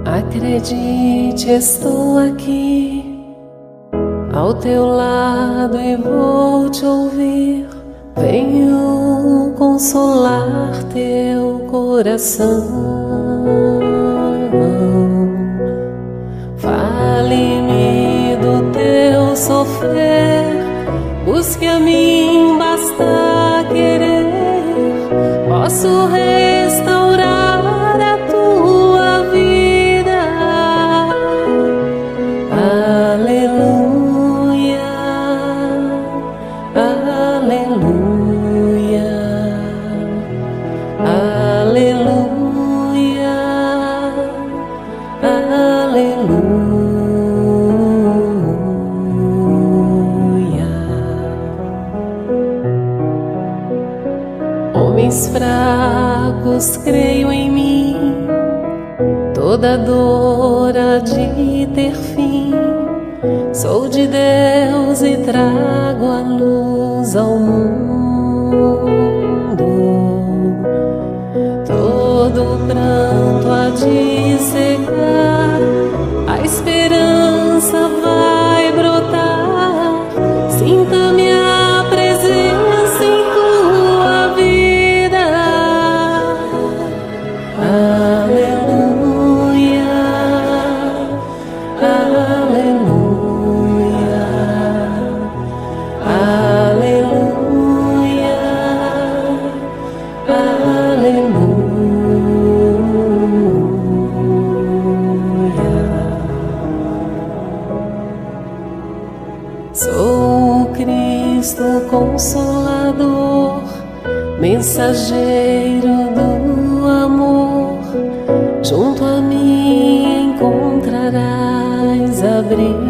Acredite, estou aqui ao teu lado e vou te ouvir. Venho consolar teu coração. Fale-me do teu sofrer, busque a mim, basta querer. Posso restaurar a tua vida. Aleluia, aleluia, aleluia, aleluia. Homens fracos, creio em mim, toda dor há de ter fim. Sou de Deus e trago a luz ao mundo. Todo pranto há de secar, a esperança vai brotar. Sinta minha presença em tua vida. Aleluia, aleluia, aleluia, aleluia. Sou o Cristo Consolador, mensageiro do amor. Junto a mim encontrarás abrigo.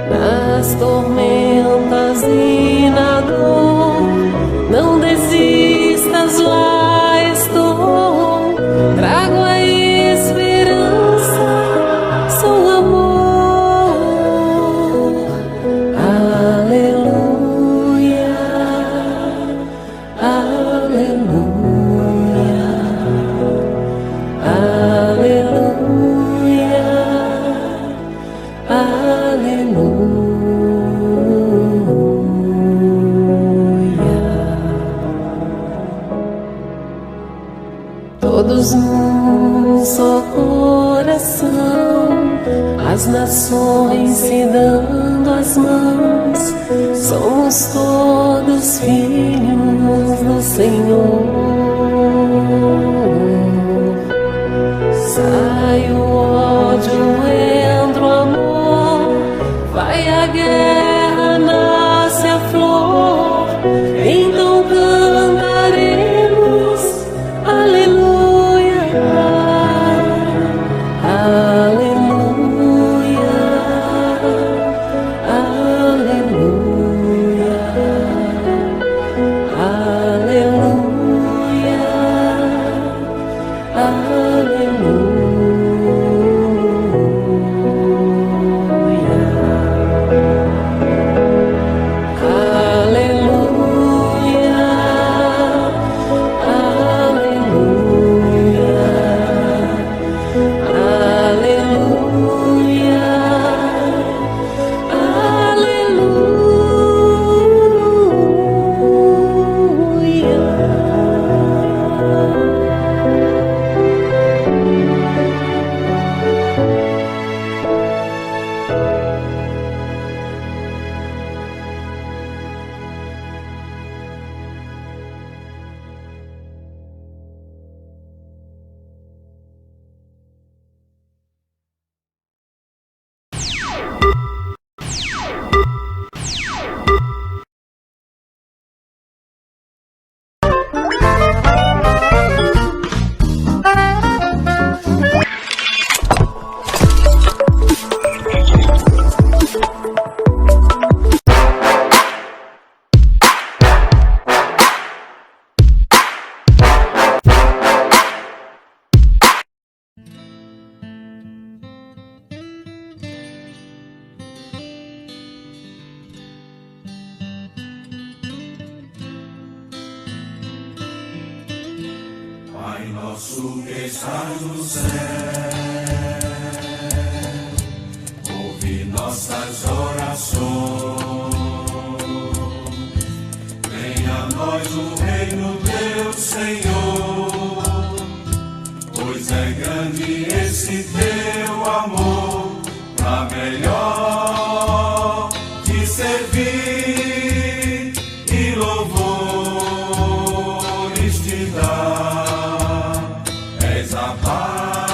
Nas tormentas e na dor, não desistas, lá estou. Trago a esperança, sou amor. Aleluia, aleluia, aleluia, aleluia. Todos num só coração, as nações se dando as mãos. Somos todos filhos do Senhor. Sai o ódio, entra o amor, vai a guerra, nasce a flor. Então cantaremos aleluia, aleluia, aleluia, aleluia, aleluia. nosso que estás no céu, ouve nossas orações. Venha a nós o reino teu, Senhor, pois é grande esse teu amor, pra melhor te servir e louvores te dar. És a paz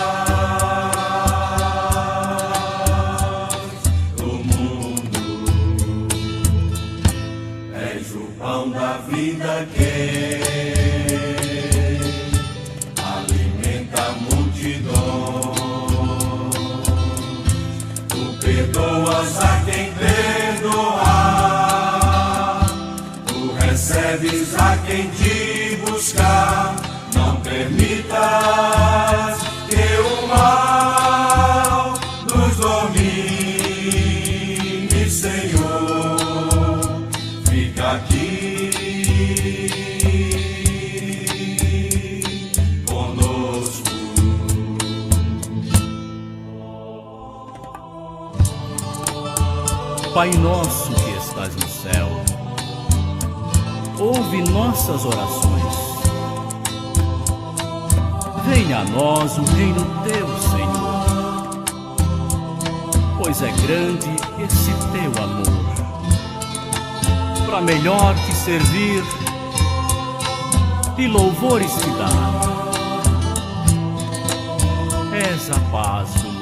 do mundo, és o pão da vida que alimenta a multidão. Tu perdoas a quem perdoar, tu recebes a quem te buscar. Não permitas que o mal nos domine, Senhor. Fica aqui conosco. Pai nosso que estás no céu, ouve nossas orações. Venha a nós o reino teu, Senhor, pois é grande esse teu amor, para melhor te servir e louvores te dar. És a paz do mundo.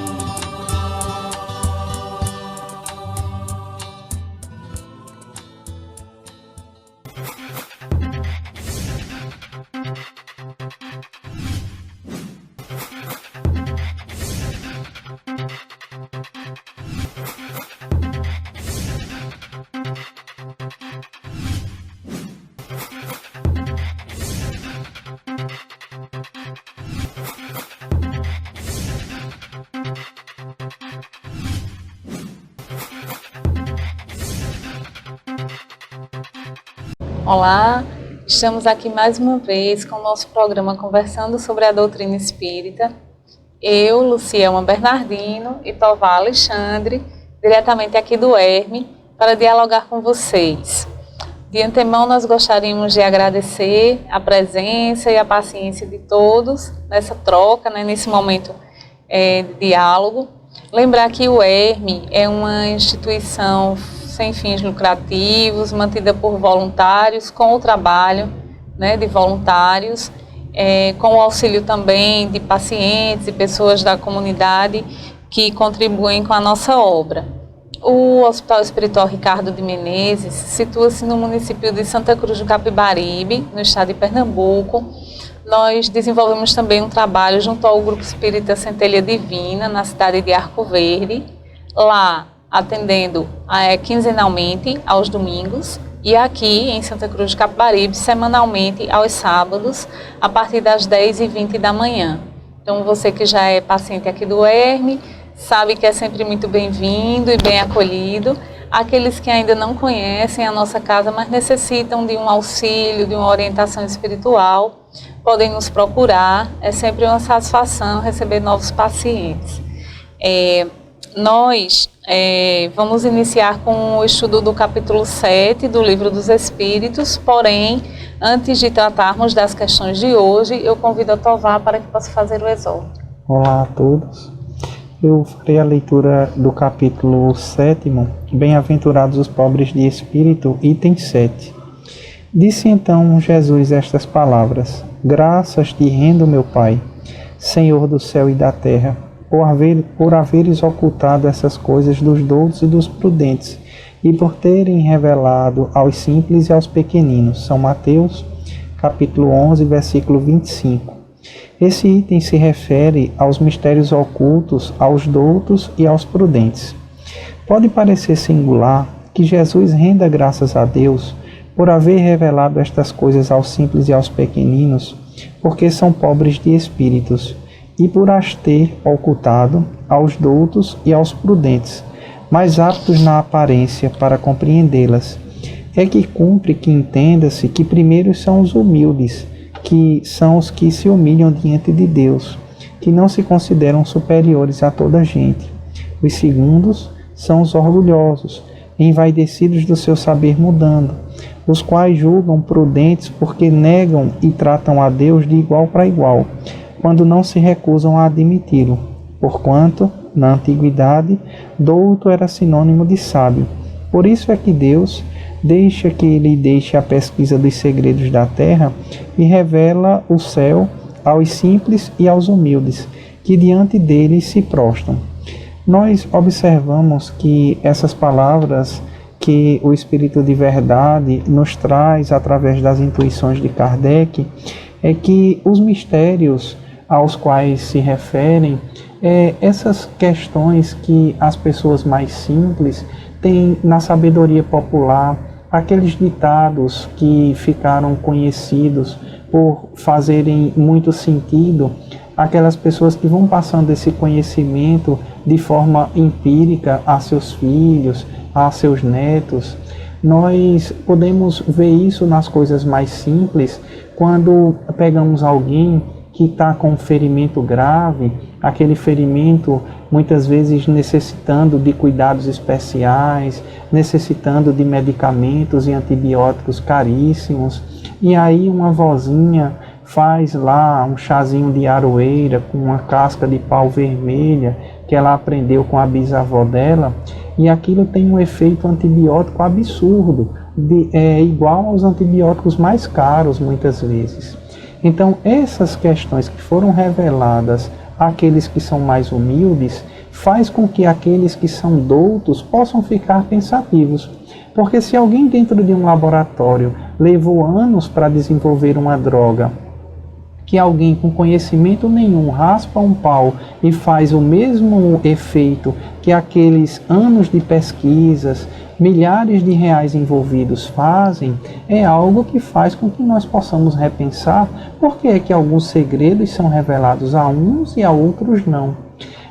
Olá, estamos aqui mais uma vez com o nosso programa Conversando sobre a Doutrina Espírita. Eu, Lucielma Bernardino e Tovar Alexandre, diretamente aqui do Herme, para dialogar com vocês. De antemão, nós gostaríamos de agradecer a presença e a paciência de todos nessa troca, nesse momento de diálogo. Lembrar que o Herme é uma instituição sem fins lucrativos, mantida por voluntários, com o trabalho de voluntários, com o auxílio também de pacientes e pessoas da comunidade que contribuem com a nossa obra. O Hospital Espiritual Ricardo de Menezes situa-se no município de Santa Cruz do Capibaribe, no estado de Pernambuco. Nós desenvolvemos também um trabalho junto ao Grupo Espírita Centelha Divina, na cidade de Arco Verde, lá atendendo quinzenalmente aos domingos e aqui em Santa Cruz do Capibaribe semanalmente aos sábados a partir das 10h20 da manhã. Então você que já é paciente aqui do Herme sabe que é sempre muito bem-vindo e bem acolhido. Aqueles que ainda não conhecem a nossa casa, mas necessitam de um auxílio, de uma orientação espiritual, podem nos procurar. É sempre uma satisfação receber novos pacientes. Nós vamos iniciar com o estudo do capítulo 7 do Livro dos Espíritos, porém, antes de tratarmos das questões de hoje, eu convido a Tovar para que possa fazer o exórdio. Olá a todos. Eu farei a leitura do capítulo 7º, Bem-aventurados os pobres de espírito, item 7. Disse então Jesus estas palavras: Graças te rendo, meu Pai, Senhor do céu e da terra, por haveres ocultado essas coisas dos doutos e dos prudentes, e por terem revelado aos simples e aos pequeninos. São Mateus, capítulo 11, versículo 25. Esse item se refere aos mistérios ocultos, aos doutos e aos prudentes. Pode parecer singular que Jesus renda graças a Deus por haver revelado estas coisas aos simples e aos pequeninos, porque são pobres de espíritos, e por as ter ocultado aos doutos e aos prudentes, mais aptos na aparência para compreendê-las. É que cumpre que entenda-se que primeiro são os humildes, que são os que se humilham diante de Deus, que não se consideram superiores a toda a gente. Os segundos são os orgulhosos, envaidecidos do seu saber mudando, os quais julgam prudentes porque negam e tratam a Deus de igual para igual, quando não se recusam a admiti-lo. Porquanto, na antiguidade, douto era sinônimo de sábio. Por isso é que Deus deixa que ele deixe a pesquisa dos segredos da terra e revela o céu aos simples e aos humildes, que diante dele se prostram. Nós observamos que essas palavras que o Espírito de Verdade nos traz através das intuições de Kardec é que os mistérios aos quais se referem, essas questões que as pessoas mais simples têm na sabedoria popular, aqueles ditados que ficaram conhecidos por fazerem muito sentido, aquelas pessoas que vão passando esse conhecimento de forma empírica a seus filhos, a seus netos. Nós podemos ver isso nas coisas mais simples, quando pegamos alguém que está com um ferimento grave, aquele ferimento muitas vezes necessitando de cuidados especiais, necessitando de medicamentos e antibióticos caríssimos, e aí uma vozinha faz lá um chazinho de aroeira com uma casca de pau vermelha que ela aprendeu com a bisavó dela, e aquilo tem um efeito antibiótico absurdo, igual aos antibióticos mais caros muitas vezes. Então essas questões que foram reveladas àqueles que são mais humildes, faz com que aqueles que são doutos possam ficar pensativos. Porque se alguém dentro de um laboratório levou anos para desenvolver uma droga, que alguém com conhecimento nenhum raspa um pau e faz o mesmo efeito que aqueles anos de pesquisas, milhares de reais envolvidos fazem, é algo que faz com que nós possamos repensar por que é que alguns segredos são revelados a uns e a outros não.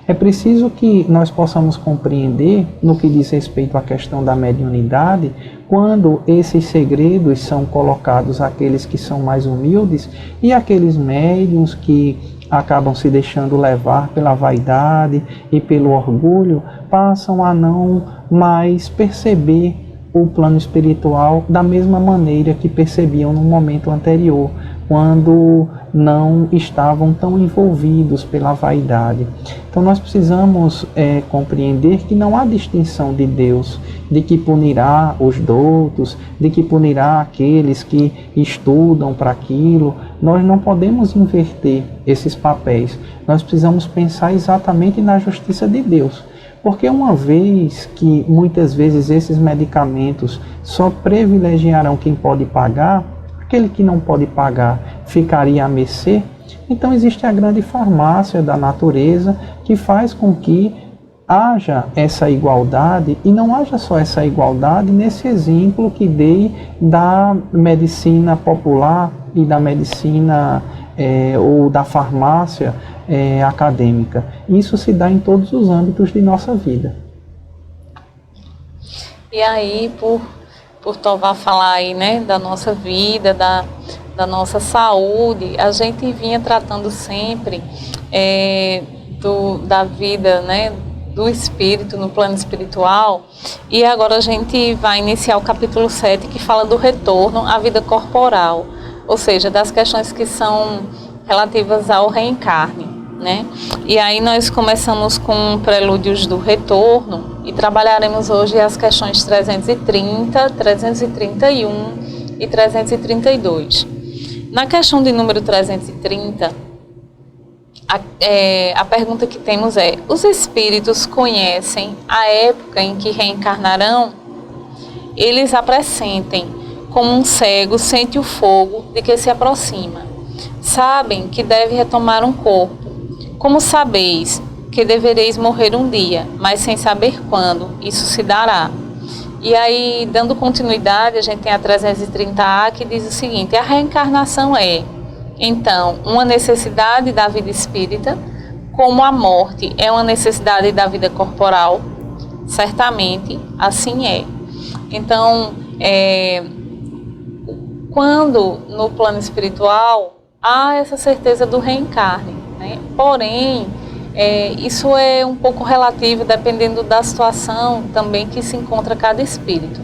É preciso que nós possamos compreender, no que diz respeito à questão da mediunidade, quando esses segredos são colocados àqueles que são mais humildes e aqueles médiuns que acabam se deixando levar pela vaidade e pelo orgulho, passam a não mais perceber o plano espiritual da mesma maneira que percebiam no momento anterior, quando não estavam tão envolvidos pela vaidade. Então nós precisamos compreender que não há distinção de Deus, de que punirá os doutos, de que punirá aqueles que estudam para aquilo. Nós não podemos inverter esses papéis. Nós precisamos pensar exatamente na justiça de Deus. Porque uma vez que muitas vezes esses medicamentos só privilegiarão quem pode pagar, aquele que não pode pagar ficaria à mercê, então existe a grande farmácia da natureza que faz com que haja essa igualdade, e não haja só essa igualdade nesse exemplo que dei da medicina popular e da medicina ou da farmácia acadêmica. Isso se dá em todos os âmbitos de nossa vida. E aí, por Tovar falar aí, né, da nossa vida, da nossa saúde, a gente vinha tratando sempre da vida, né, do espírito no plano espiritual, e agora a gente vai iniciar o capítulo 7, que fala do retorno à vida corporal, ou seja, das questões que são relativas ao reencarne, né? E aí nós começamos com prelúdios do retorno e trabalharemos hoje as questões 330, 331 e 332. Na questão de número 330, a pergunta que temos é: os espíritos conhecem a época em que reencarnarão? Eles a pressentem, como um cego sente o fogo de que se aproxima. Sabem que deve retomar um corpo. Como sabeis que devereis morrer um dia, mas sem saber quando isso se dará? E aí, dando continuidade, a gente tem a 330A, que diz o seguinte: a reencarnação é, então, uma necessidade da vida espírita, como a morte é uma necessidade da vida corporal. Certamente, assim é. Então, quando no plano espiritual há essa certeza do reencarne, né? Porém, isso é um pouco relativo, dependendo da situação também que se encontra cada espírito,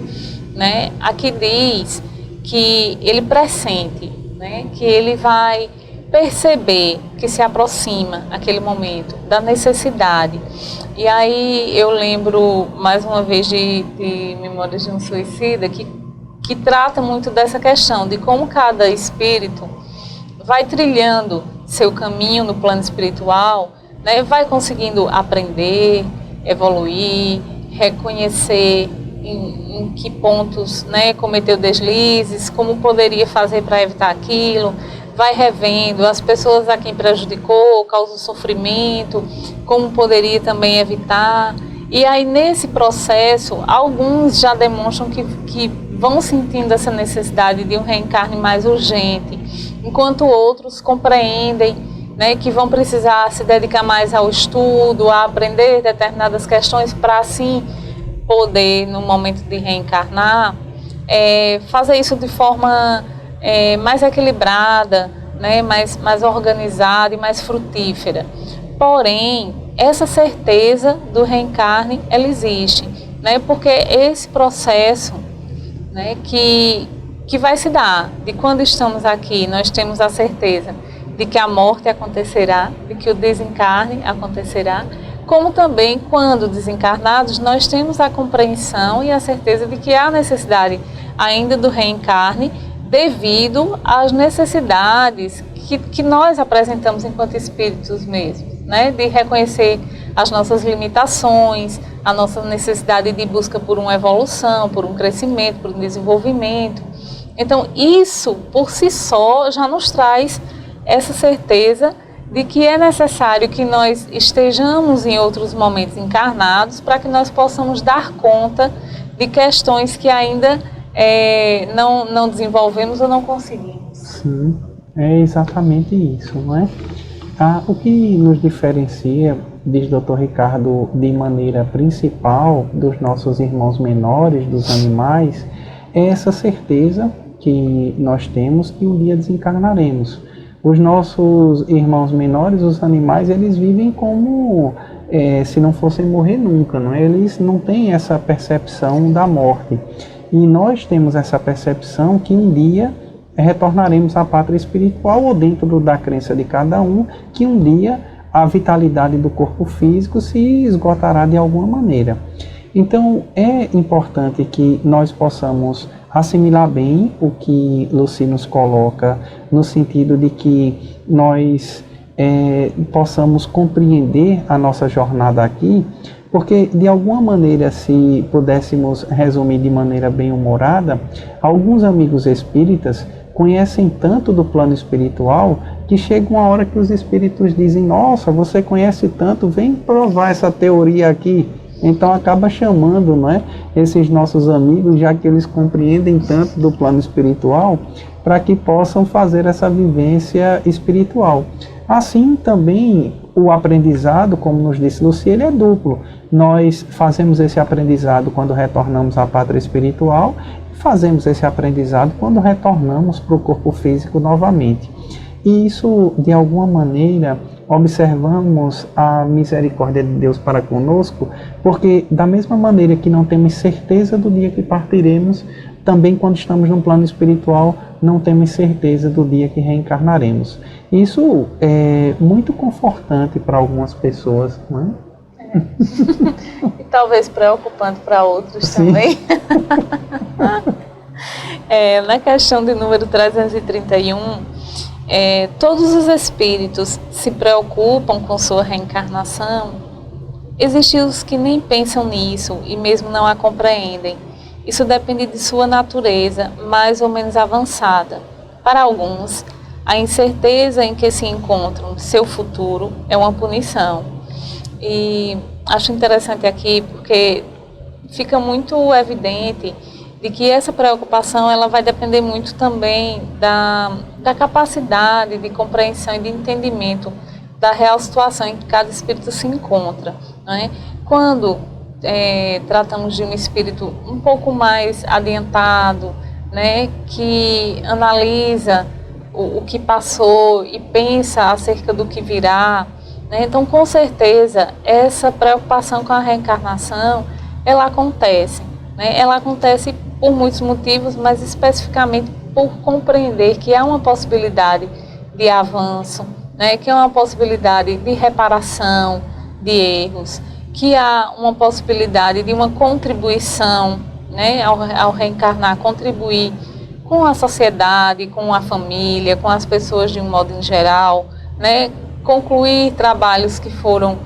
né? Aqui diz que ele pressente, né? Que ele vai perceber que se aproxima aquele momento da necessidade. E aí eu lembro mais uma vez de Memórias de um Suicida, que trata muito dessa questão de como cada espírito vai trilhando seu caminho no plano espiritual, né, vai conseguindo aprender, evoluir, reconhecer em que pontos, né, cometeu deslizes, como poderia fazer para evitar aquilo, vai revendo as pessoas a quem prejudicou, causou sofrimento, como poderia também evitar. E aí, nesse processo, alguns já demonstram que vão sentindo essa necessidade de um reencarne mais urgente, enquanto outros compreendem, né, que vão precisar se dedicar mais ao estudo, a aprender determinadas questões para, assim, poder, no momento de reencarnar, fazer isso de forma mais equilibrada, né, mais organizada e mais frutífera. Porém, essa certeza do reencarne, ela existe, né, porque esse processo, né, que vai se dar, de quando estamos aqui, nós temos a certeza de que a morte acontecerá, de que o desencarne acontecerá, como também, quando desencarnados, nós temos a compreensão e a certeza de que há necessidade ainda do reencarne, devido às necessidades que nós apresentamos enquanto espíritos mesmos, né? De reconhecer as nossas limitações, a nossa necessidade de busca por uma evolução, por um crescimento, por um desenvolvimento. Então, isso, por si só, já nos traz essa certeza de que é necessário que nós estejamos em outros momentos encarnados para que nós possamos dar conta de questões que ainda não desenvolvemos ou não conseguimos. Sim, é exatamente isso, não é? O que nos diferencia, diz Dr. Ricardo, de maneira principal dos nossos irmãos menores, dos animais, é essa certeza que nós temos que um dia desencarnaremos. Os nossos irmãos menores, os animais, eles vivem como se não fossem morrer nunca, não é? Eles não têm essa percepção da morte. E nós temos essa percepção que um dia retornaremos à pátria espiritual, ou dentro da crença de cada um, que um dia a vitalidade do corpo físico se esgotará de alguma maneira. Então, é importante que nós possamos assimilar bem o que Lucy nos coloca, no sentido de que nós possamos compreender a nossa jornada aqui, porque, de alguma maneira, se pudéssemos resumir de maneira bem humorada, alguns amigos espíritas conhecem tanto do plano espiritual que chega uma hora que os espíritos dizem: nossa, você conhece tanto, vem provar essa teoria aqui. Então acaba chamando, não é, esses nossos amigos, já que eles compreendem tanto do plano espiritual, para que possam fazer essa vivência espiritual. Assim também o aprendizado, como nos disse Lucy, ele é duplo. Nós fazemos esse aprendizado quando retornamos à pátria espiritual, fazemos esse aprendizado quando retornamos para o corpo físico novamente. E isso, de alguma maneira, observamos a misericórdia de Deus para conosco, porque da mesma maneira que não temos certeza do dia que partiremos, também quando estamos no plano espiritual, não temos certeza do dia que reencarnaremos. Isso é muito confortante para algumas pessoas, não é? E talvez preocupante para outros. Sim. Também. Na questão de número 331, todos os espíritos se preocupam com sua reencarnação. Existem os que nem pensam nisso e mesmo não a compreendem. Isso depende de sua natureza mais ou menos avançada. Para alguns, a incerteza em que se encontram seu futuro é uma punição. E acho interessante aqui porque fica muito evidente de que essa preocupação ela vai depender muito também da capacidade de compreensão e de entendimento da real situação em que cada espírito se encontra, não é? Quando tratamos de um espírito um pouco mais adiantado, né, que analisa o que passou e pensa acerca do que virá, né? Então, com certeza, essa preocupação com a reencarnação, ela acontece, né? Ela acontece por muitos motivos, mas especificamente por compreender que há uma possibilidade de avanço, né? Que há uma possibilidade de reparação de erros, que há uma possibilidade de uma contribuição, né? Ao reencarnar, contribuir com a sociedade, com a família, com as pessoas de um modo em geral, né? Concluir trabalhos que foram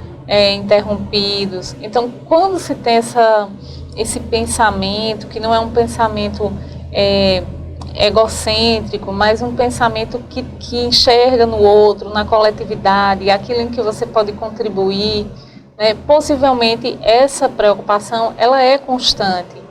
interrompidos. Então, quando se tem esse pensamento, que não é um pensamento egocêntrico, mas um pensamento que enxerga no outro, na coletividade, aquilo em que você pode contribuir, né? Possivelmente essa preocupação ela é constante,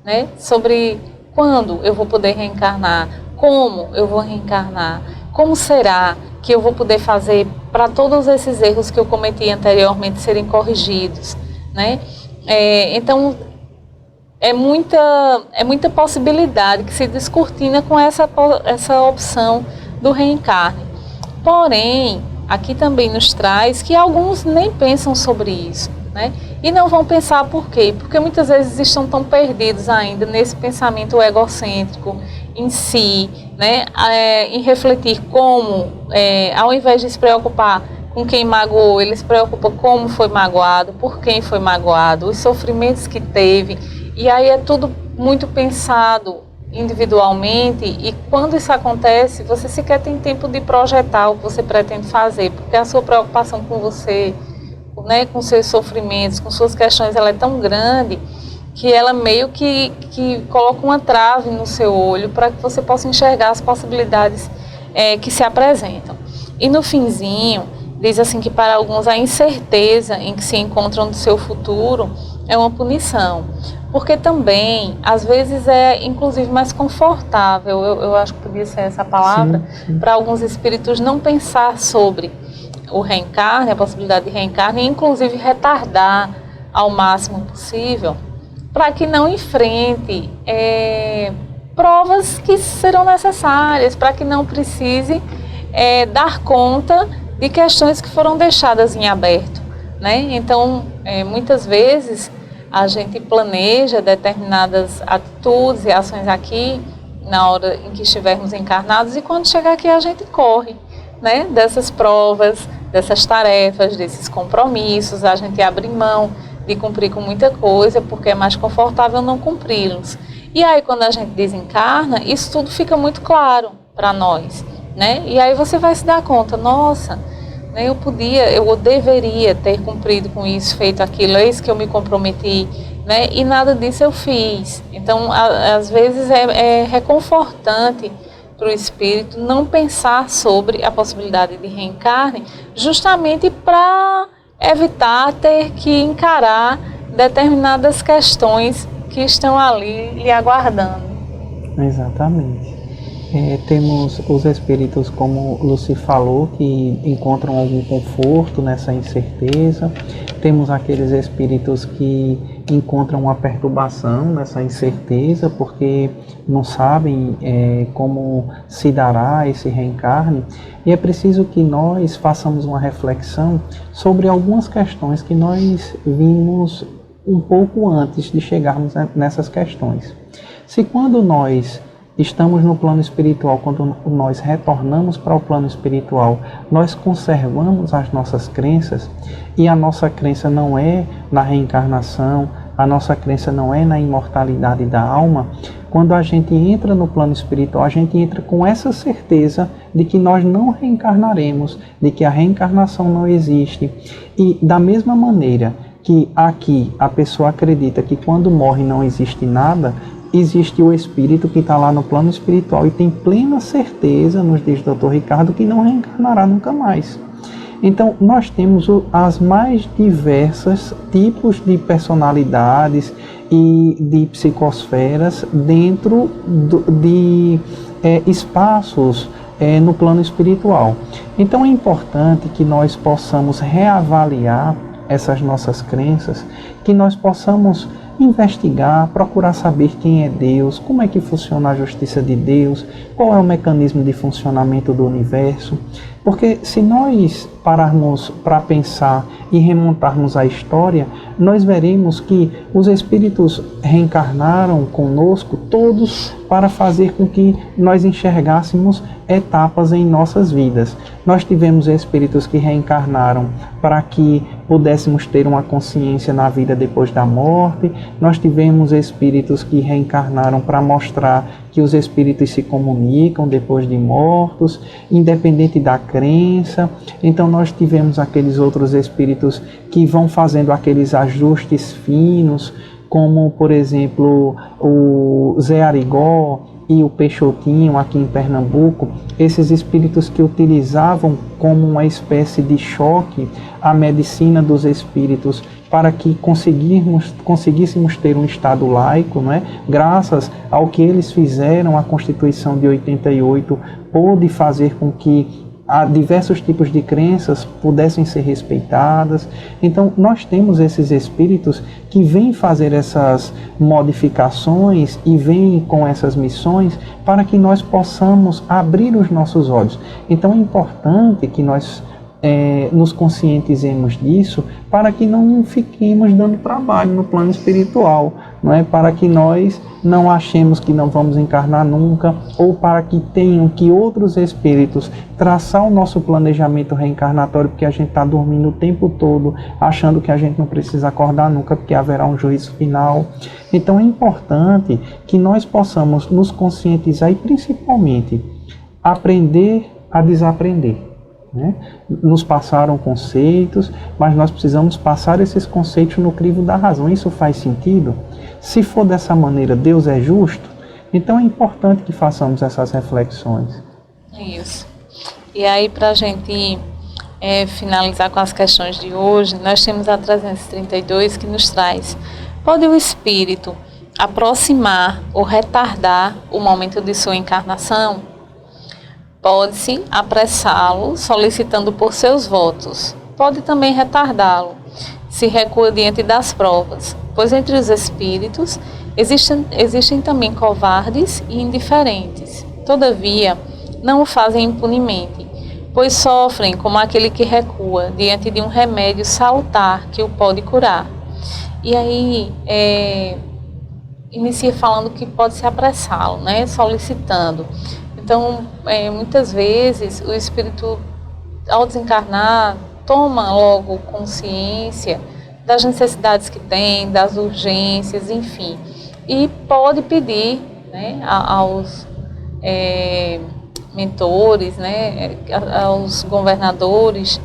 né? Sobre quando eu vou poder reencarnar, como eu vou reencarnar, como será que eu vou poder fazer para todos esses erros que eu cometi anteriormente serem corrigidos, né? Então, é muita possibilidade que se descortina com essa opção do reencarne. Porém, aqui também nos traz que alguns nem pensam sobre isso, né? E não vão pensar por quê? Porque muitas vezes estão tão perdidos ainda nesse pensamento egocêntrico em si, né? Em refletir como, ao invés de se preocupar com quem magoou, ele se preocupa como foi magoado, por quem foi magoado, os sofrimentos que teve. E aí é tudo muito pensado individualmente, e quando isso acontece, você sequer tem tempo de projetar o que você pretende fazer, porque a sua preocupação com você, né, com seus sofrimentos, com suas questões, ela é tão grande que ela meio que coloca uma trave no seu olho para que você possa enxergar as possibilidades que se apresentam. E no finzinho, diz assim que para alguns a incerteza em que se encontram no seu futuro é uma punição. Porque também, às vezes, é inclusive mais confortável, eu acho que podia ser essa palavra, para alguns espíritos não pensar sobre o reencarne, a possibilidade de reencarne, e inclusive retardar ao máximo possível, para que não enfrente provas que serão necessárias, para que não precise dar conta de questões que foram deixadas em aberto, né? Então, muitas vezes, a gente planeja determinadas atitudes e ações aqui, na hora em que estivermos encarnados, e quando chegar aqui a gente corre, né, dessas provas, dessas tarefas, desses compromissos, a gente abre mão de cumprir com muita coisa, porque é mais confortável não cumpri-los. E aí, quando a gente desencarna, isso tudo fica muito claro para nós, né? E aí você vai se dar conta, nossa, eu deveria ter cumprido com isso, feito aquilo, é isso que eu me comprometi, né? E nada disso eu fiz. Então, às vezes é reconfortante para o espírito não pensar sobre a possibilidade de reencarne, justamente para evitar ter que encarar determinadas questões que estão ali lhe aguardando. Exatamente. Temos os espíritos, como Lucy falou, que encontram algum conforto nessa incerteza. Temos aqueles espíritos que encontram uma perturbação nessa incerteza, porque não sabem como se dará esse reencarne. E é preciso que nós façamos uma reflexão sobre algumas questões que nós vimos um pouco antes de chegarmos nessas questões. Se quando nós estamos no plano espiritual, quando nós retornamos para o plano espiritual, nós conservamos as nossas crenças, e a nossa crença não é na reencarnação, a nossa crença não é na imortalidade da alma. Quando a gente entra no plano espiritual, a gente entra com essa certeza de que nós não reencarnaremos, de que a reencarnação não existe. E da mesma maneira que aqui a pessoa acredita que quando morre não existe nada, existe o espírito que está lá no plano espiritual e tem plena certeza, nos diz o Dr. Ricardo, que não reencarnará nunca mais. Então, nós temos as mais diversas tipos de personalidades e de psicosferas dentro de espaços no plano espiritual. Então, é importante que nós possamos reavaliar essas nossas crenças, que nós possamos investigar, procurar saber quem é Deus, como é que funciona a justiça de Deus, qual é o mecanismo de funcionamento do universo. Porque se nós pararmos para pensar e remontarmos a história, nós veremos que os espíritos reencarnaram conosco todos para fazer com que nós enxergássemos etapas em nossas vidas. Nós tivemos espíritos que reencarnaram para que pudéssemos ter uma consciência na vida depois da morte. Nós tivemos espíritos que reencarnaram para mostrar que os espíritos se comunicam depois de mortos, independente da crença. Então nós tivemos aqueles outros espíritos que vão fazendo aqueles ajustes finos, como por exemplo o Zé Arigó e o Peixotinho aqui em Pernambuco, esses espíritos que utilizavam como uma espécie de choque a medicina dos espíritos para que conseguíssemos ter um Estado laico, não é? Graças ao que eles fizeram, a Constituição de 88 pôde fazer com que diversos tipos de crenças pudessem ser respeitadas. Então nós temos esses espíritos que vêm fazer essas modificações e vêm com essas missões para que nós possamos abrir os nossos olhos. Então é importante que nós nos conscientizemos disso para que não fiquemos dando trabalho no plano espiritual, não é? Para que nós não achemos que não vamos encarnar nunca, ou para que tenham que outros espíritos traçar o nosso planejamento reencarnatório, porque a gente está dormindo o tempo todo, achando que a gente não precisa acordar nunca, porque haverá um juízo final. Então é importante que nós possamos nos conscientizar e principalmente aprender a desaprender. Nos passaram conceitos, mas nós precisamos passar esses conceitos no crivo da razão. Isso faz sentido? Se for dessa maneira, Deus é justo? Então é importante que façamos essas reflexões. Isso. E aí, para a gente finalizar com as questões de hoje, nós temos a 332 que nos traz: pode o espírito aproximar ou retardar o momento de sua encarnação? Pode-se apressá-lo, solicitando por seus votos. Pode também retardá-lo, se recua diante das provas, pois entre os espíritos existem também covardes e indiferentes. Todavia, não o fazem impunemente, pois sofrem como aquele que recua diante de um remédio salutar que o pode curar. E aí, inicia falando que pode-se apressá-lo, né, solicitando. Então, muitas vezes, o espírito, ao desencarnar, toma logo consciência das necessidades que tem, das urgências, enfim. E pode pedir, né, aos mentores, né, aos governadores,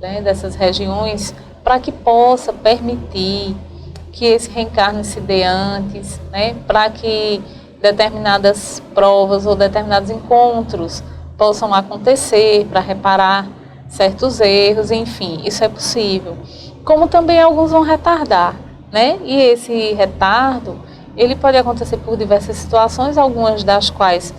né, dessas regiões, para que possa permitir que esse reencarne se dê antes, né, para que determinadas provas ou determinados encontros possam acontecer para reparar certos erros, enfim, isso é possível. Como também alguns vão retardar, né? E esse retardo, ele pode acontecer por diversas situações, algumas das quais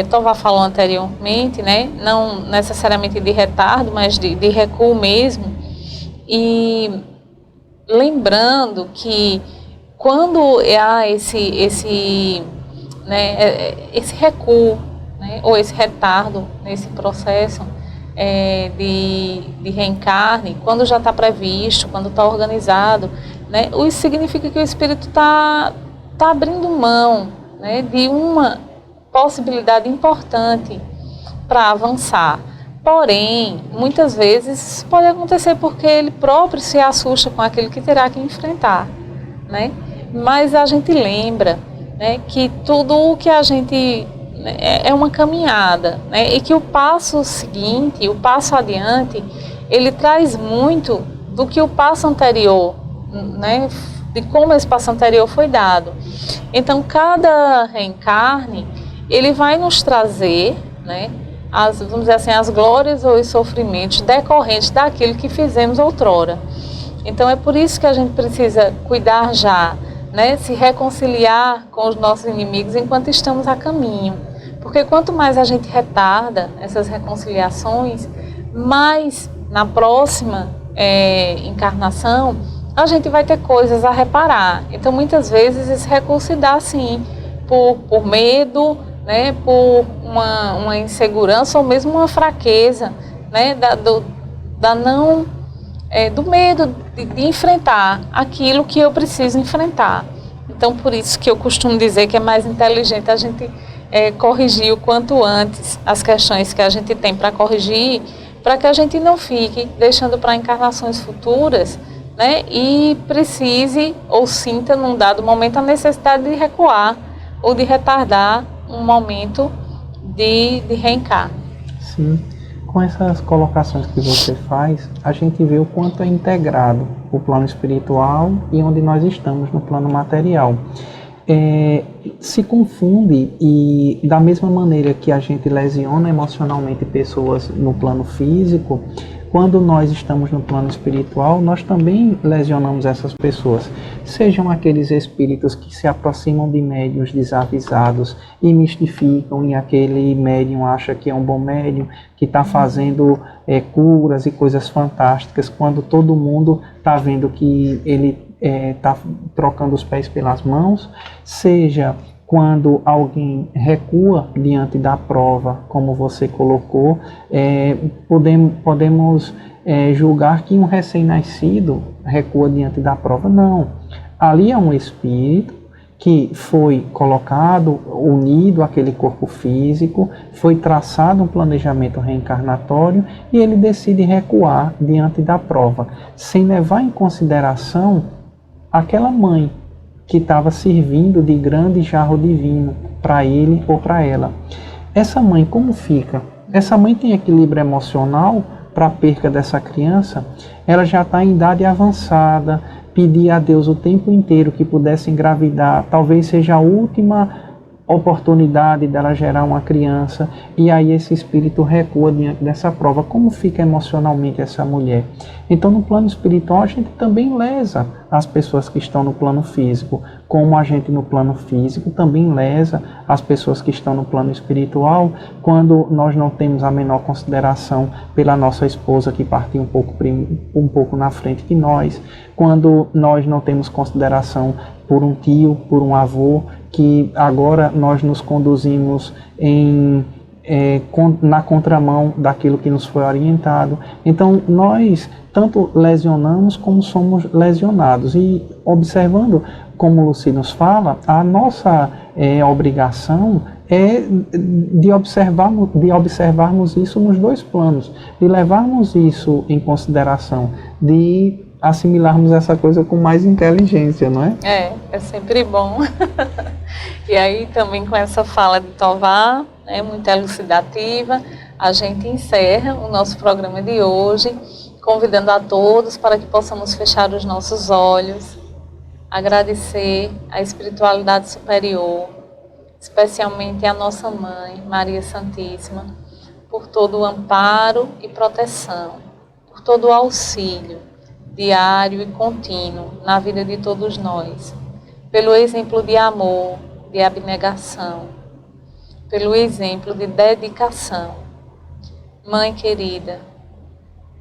Tovar falou anteriormente, né? Não necessariamente de retardo, mas de recuo mesmo. E lembrando que quando há esse recuo, né, ou esse retardo nesse processo de reencarne, quando já está previsto, quando está organizado, né, isso significa que o espírito está abrindo mão, né, de uma possibilidade importante para avançar. Porém, muitas vezes pode acontecer porque ele próprio se assusta com aquilo que terá que enfrentar, né? Mas a gente lembra, né, que tudo o que a gente é uma caminhada, né, e que o passo seguinte, o passo adiante, ele traz muito do que o passo anterior, né, de como esse passo anterior foi dado. Então, cada reencarne, ele vai nos trazer, né, vamos dizer assim, as glórias ou os sofrimentos decorrentes daquilo que fizemos outrora. Então, é por isso que a gente precisa cuidar já, né, se reconciliar com os nossos inimigos enquanto estamos a caminho. Porque quanto mais a gente retarda essas reconciliações, mais na próxima encarnação a gente vai ter coisas a reparar. Então, muitas vezes, esse recurso se dá, sim, por medo, né, por uma insegurança ou mesmo uma fraqueza, né, do medo de enfrentar aquilo que eu preciso enfrentar. Então, por isso que eu costumo dizer que é mais inteligente a gente corrigir o quanto antes as questões que a gente tem para corrigir, para que a gente não fique deixando para encarnações futuras, né, e precise ou sinta num dado momento a necessidade de recuar ou de retardar um momento de reencarne. Sim, com essas colocações que você faz, a gente vê o quanto é integrado o plano espiritual e onde nós estamos no plano material. Se confunde, e da mesma maneira que a gente lesiona emocionalmente pessoas no plano físico, quando nós estamos no plano espiritual, nós também lesionamos essas pessoas. Sejam aqueles espíritos que se aproximam de médiuns desavisados e mistificam, e aquele médium acha que é um bom médium, que está fazendo curas e coisas fantásticas, quando todo mundo está vendo que ele está trocando os pés pelas mãos. Seja quando alguém recua diante da prova, como você colocou, podemos julgar que um recém-nascido recua diante da prova. Não. Ali é um espírito que foi colocado, unido àquele corpo físico, foi traçado um planejamento reencarnatório e ele decide recuar diante da prova, sem levar em consideração aquela mãe que estava servindo de grande jarro de vinho para ele ou para ela. Essa mãe como fica? Essa mãe tem equilíbrio emocional para a perca dessa criança? Ela já está em idade avançada, pedir a Deus o tempo inteiro que pudesse engravidar, talvez seja a última oportunidade dela gerar uma criança, e aí esse espírito recua diante dessa prova. Como fica emocionalmente essa mulher? Então, no plano espiritual, a gente também lesa as pessoas que estão no plano físico, como a gente no plano físico também lesa as pessoas que estão no plano espiritual, quando nós não temos a menor consideração pela nossa esposa que partiu um pouco na frente que nós, quando nós não temos consideração por um tio, por um avô, que agora nós nos conduzimos na contramão daquilo que nos foi orientado. Então, nós tanto lesionamos como somos lesionados. E observando, como o Luci nos fala, a nossa obrigação é de observarmos isso nos dois planos, de levarmos isso em consideração, de assimilarmos essa coisa com mais inteligência, não é? É sempre bom. E aí também com essa fala de Tovar, muito elucidativa, a gente encerra o nosso programa de hoje, convidando a todos para que possamos fechar os nossos olhos, agradecer a espiritualidade superior, especialmente a nossa Mãe, Maria Santíssima, por todo o amparo e proteção, por todo o auxílio diário e contínuo na vida de todos nós, pelo exemplo de amor, de abnegação, pelo exemplo de dedicação. Mãe querida,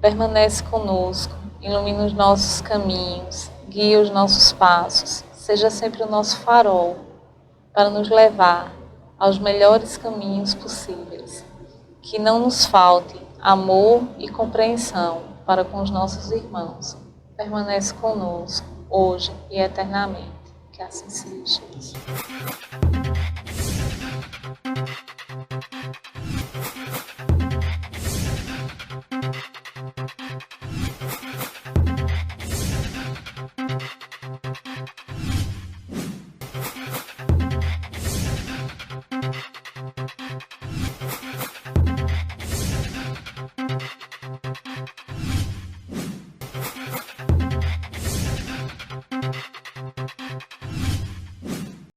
permanece conosco, ilumina os nossos caminhos, guia os nossos passos, seja sempre o nosso farol para nos levar aos melhores caminhos possíveis. Que não nos falte amor e compreensão para com os nossos irmãos. Permanece conosco, hoje e eternamente. Que assim seja.